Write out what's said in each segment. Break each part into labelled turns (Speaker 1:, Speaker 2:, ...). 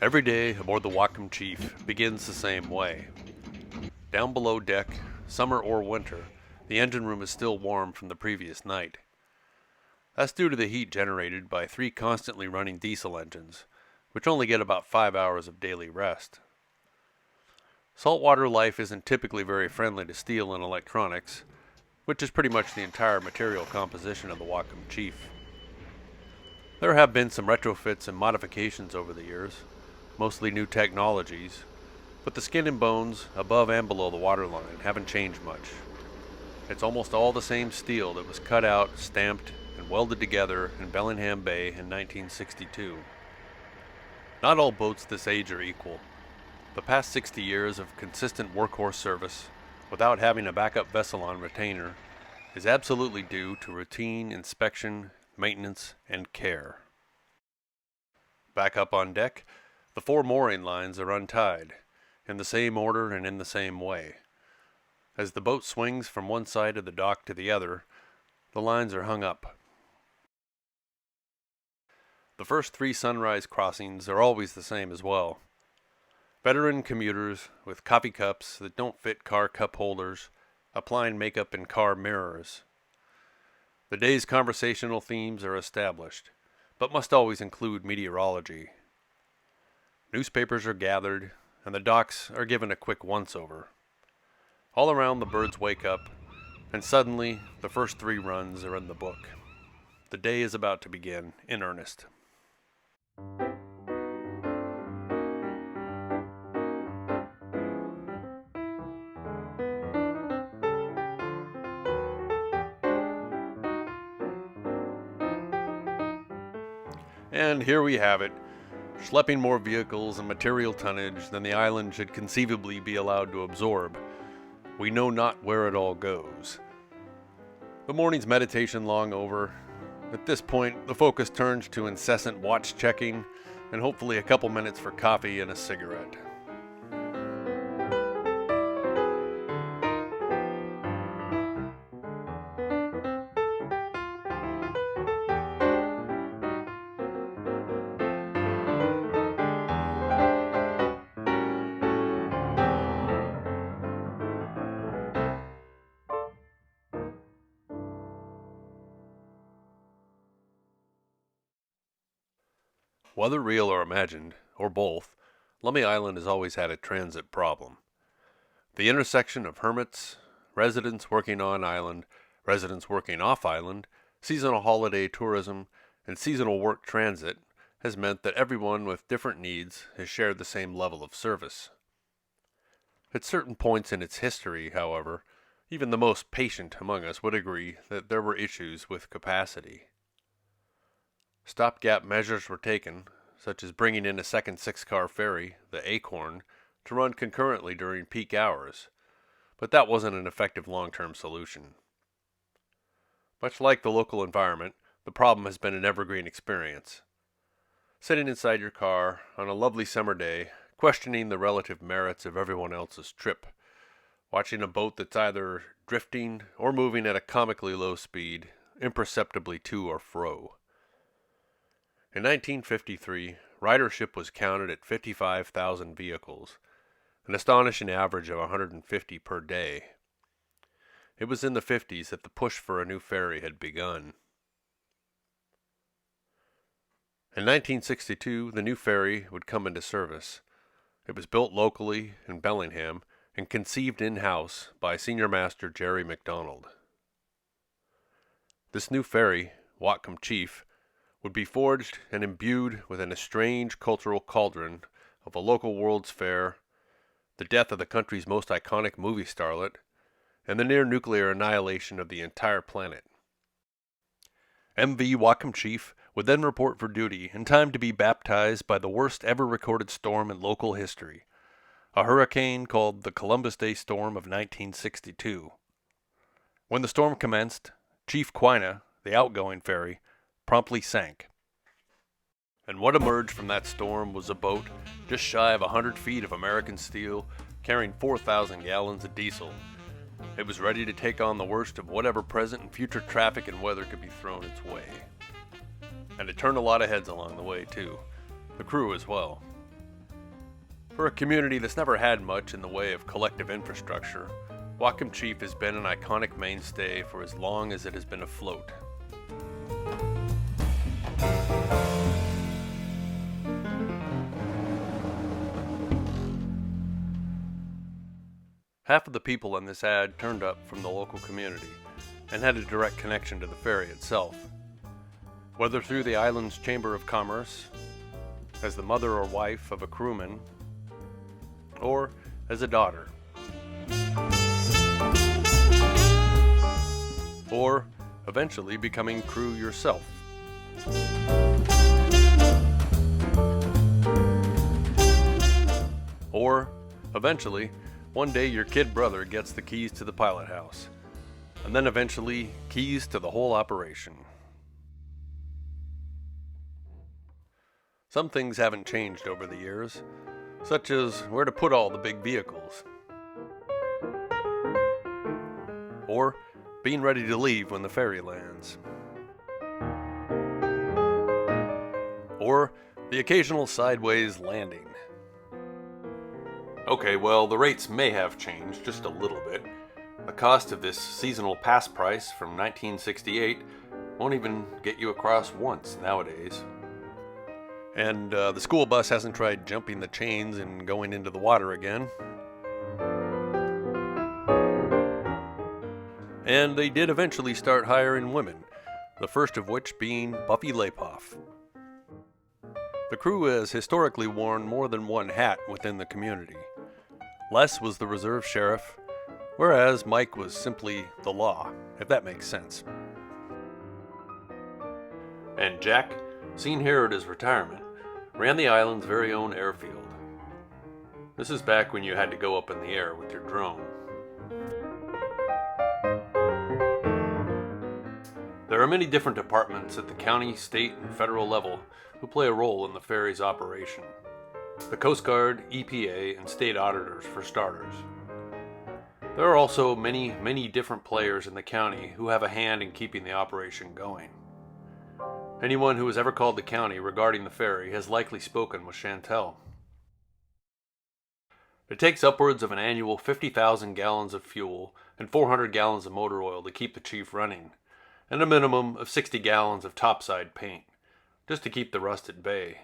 Speaker 1: Every day aboard the Whatcom Chief begins the same way. Down below deck, summer or winter, the engine room is still warm from the previous night. That's due to the heat generated by 3 constantly running diesel engines, which only get about 5 hours of daily rest. Saltwater life isn't typically very friendly to steel and electronics, which is pretty much the entire material composition of the Whatcom Chief. There have been some retrofits and modifications over the years, mostly new technologies, but the skin and bones above and below the waterline haven't changed much. It's almost all the same steel that was cut out, stamped, and welded together in Bellingham Bay in 1962. Not all boats this age are equal. The past 60 years of consistent workhorse service, without having a backup vessel on retainer, is absolutely due to routine inspection, maintenance, and care. Back up on deck, the 4 mooring lines are untied, in the same order and in the same way. As the boat swings from one side of the dock to the other, the lines are hung up. The first 3 sunrise crossings are always the same as well. Veteran commuters with coffee cups that don't fit car cup holders, applying makeup in car mirrors. The day's conversational themes are established, but must always include meteorology. Newspapers are gathered, and the docks are given a quick once-over. All around, the birds wake up, and suddenly the first 3 runs are in the book. The day is about to begin in earnest. And here we have it, schlepping more vehicles and material tonnage than the island should conceivably be allowed to absorb. We know not where it all goes. The morning's meditation long over. At this point, the focus turns to incessant watch checking and hopefully a couple minutes for coffee and a cigarette. Whether real or imagined, or both, Lummi Island has always had a transit problem. The intersection of hermits, residents working on island, residents working off island, seasonal holiday tourism, and seasonal work transit has meant that everyone with different needs has shared the same level of service. At certain points in its history, however, even the most patient among us would agree that there were issues with capacity. Stopgap measures were taken, such as bringing in a second 6-car ferry, the Acorn, to run concurrently during peak hours, but that wasn't an effective long-term solution. Much like the local environment, the problem has been an evergreen experience. Sitting inside your car on a lovely summer day, questioning the relative merits of everyone else's trip, watching a boat that's either drifting or moving at a comically low speed, imperceptibly to or fro. In 1953, ridership was counted at 55,000 vehicles, an astonishing average of 150 per day. It was in the 50s that the push for a new ferry had begun. In 1962, the new ferry would come into service. It was built locally in Bellingham and conceived in-house by Senior Master Jerry McDonald. This new ferry, Whatcom Chief, would be forged and imbued with an strange cultural cauldron of a local World's Fair, the death of the country's most iconic movie starlet, and the near-nuclear annihilation of the entire planet. MV Whatcom Chief would then report for duty in time to be baptized by the worst ever recorded storm in local history, a hurricane called the Columbus Day Storm of 1962. When the storm commenced, Chief Quina, the outgoing ferry, promptly sank. And what emerged from that storm was a boat just shy of 100 feet of American steel, carrying 4,000 gallons of diesel. It was ready to take on the worst of whatever present and future traffic and weather could be thrown its way. And it turned a lot of heads along the way, too. The crew as well. For a community that's never had much in the way of collective infrastructure, Whatcom Chief has been an iconic mainstay for as long as it has been afloat. Half of the people in this ad turned up from the local community and had a direct connection to the ferry itself. Whether through the island's Chamber of Commerce, as the mother or wife of a crewman, or as a daughter, or eventually becoming crew yourself. Or eventually, one day your kid brother gets the keys to the pilot house, and then eventually keys to the whole operation. Some things haven't changed over the years, such as where to put all the big vehicles, or being ready to leave when the ferry lands, or the occasional sideways landing. Okay, well, the rates may have changed just a little bit. The cost of this seasonal pass price from 1968 won't even get you across once nowadays. And the school bus hasn't tried jumping the chains and going into the water again. And they did eventually start hiring women, the first of which being Buffy Lapoff. The crew has historically worn more than one hat within the community. Les was the reserve sheriff, whereas Mike was simply the law, if that makes sense. And Jack, seen here at his retirement, ran the island's very own airfield. This is back when you had to go up in the air with your drone. There are many different departments at the county, state, and federal level who play a role in the ferry's operation. The Coast Guard, EPA, and state auditors for starters. There are also many different players in the county who have a hand in keeping the operation going. Anyone who has ever called the county regarding the ferry has likely spoken with Chantel. It takes upwards of an annual 50,000 gallons of fuel and 400 gallons of motor oil to keep the chief running, and a minimum of 60 gallons of topside paint, just to keep the rust at bay.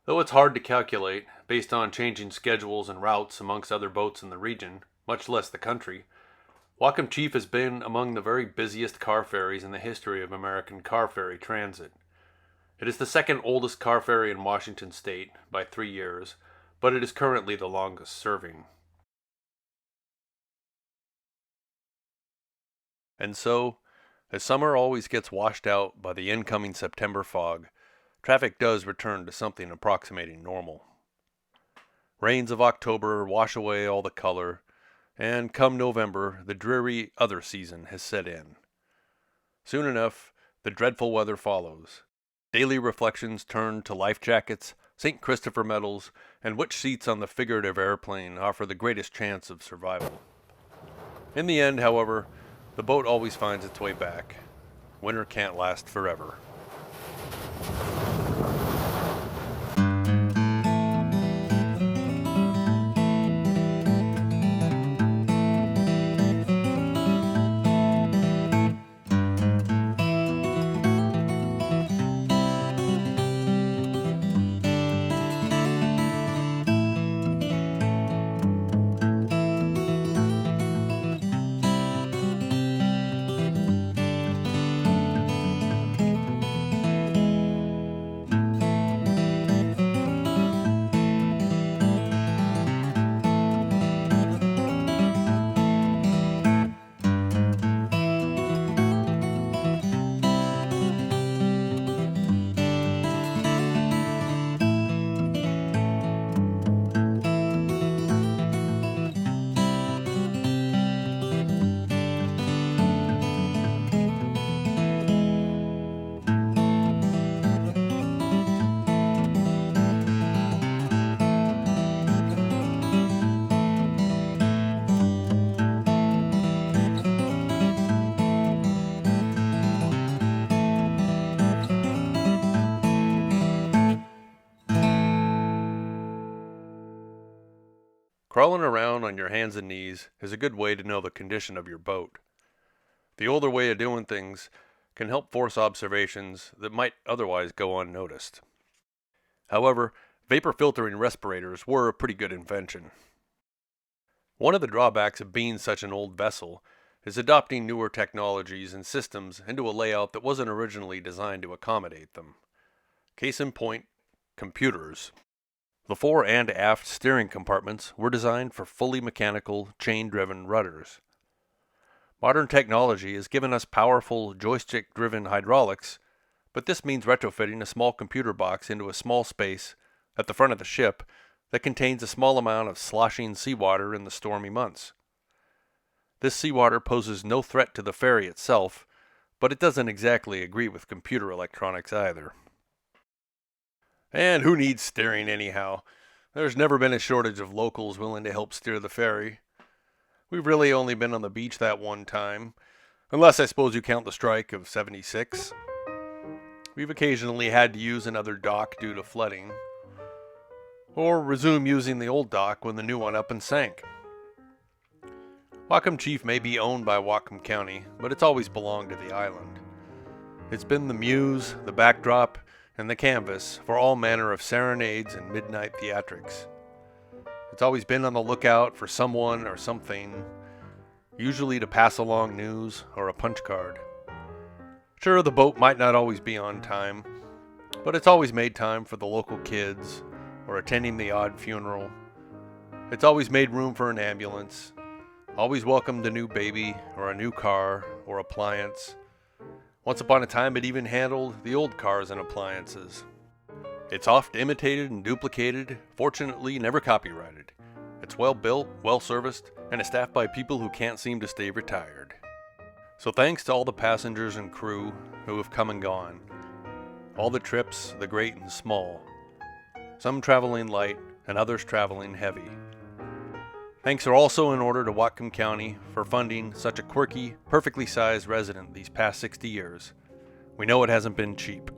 Speaker 1: Though it's hard to calculate, based on changing schedules and routes amongst other boats in the region, much less the country, Whatcom Chief has been among the very busiest car ferries in the history of American car ferry transit. It is the second oldest car ferry in Washington state by 3 years, but it is currently the longest serving. And so, as summer always gets washed out by the incoming September fog, traffic does return to something approximating normal. Rains of October wash away all the color, and come November, the dreary other season has set in. Soon enough, the dreadful weather follows. Daily reflections turn to life jackets, St. Christopher medals, and which seats on the figurative airplane offer the greatest chance of survival. In the end, however, the boat always finds its way back. Winter can't last forever. Crawling around on your hands and knees is a good way to know the condition of your boat. The older way of doing things can help force observations that might otherwise go unnoticed. However, vapor filtering respirators were a pretty good invention. One of the drawbacks of being such an old vessel is adopting newer technologies and systems into a layout that wasn't originally designed to accommodate them. Case in point, computers. The fore and aft steering compartments were designed for fully mechanical, chain-driven rudders. Modern technology has given us powerful, joystick-driven hydraulics, but this means retrofitting a small computer box into a small space at the front of the ship that contains a small amount of sloshing seawater in the stormy months. This seawater poses no threat to the ferry itself, but it doesn't exactly agree with computer electronics either. And who needs steering anyhow? There's never been a shortage of locals willing to help steer the ferry. We've really only been on the beach that one time, unless I suppose you count the strike of '76. We've occasionally had to use another dock due to flooding, or resume using the old dock when the new one up and sank. Whatcom Chief may be owned by Whatcom County, but it's always belonged to the island. It's been the muse, the backdrop, and the canvas for all manner of serenades and midnight theatrics. It's always been on the lookout for someone or something, usually to pass along news or a punch card. Sure, the boat might not always be on time, but it's always made time for the local kids or attending the odd funeral. It's always made room for an ambulance, always welcomed a new baby or a new car or appliance. Once upon a time it even handled the old cars and appliances. It's oft imitated and duplicated, fortunately never copyrighted. It's well built, well serviced, and is staffed by people who can't seem to stay retired. So thanks to all the passengers and crew who have come and gone. All the trips, the great and small. Some traveling light and others traveling heavy. Thanks are also in order to Whatcom County for funding such a quirky, perfectly sized resident these past 60 years. We know it hasn't been cheap.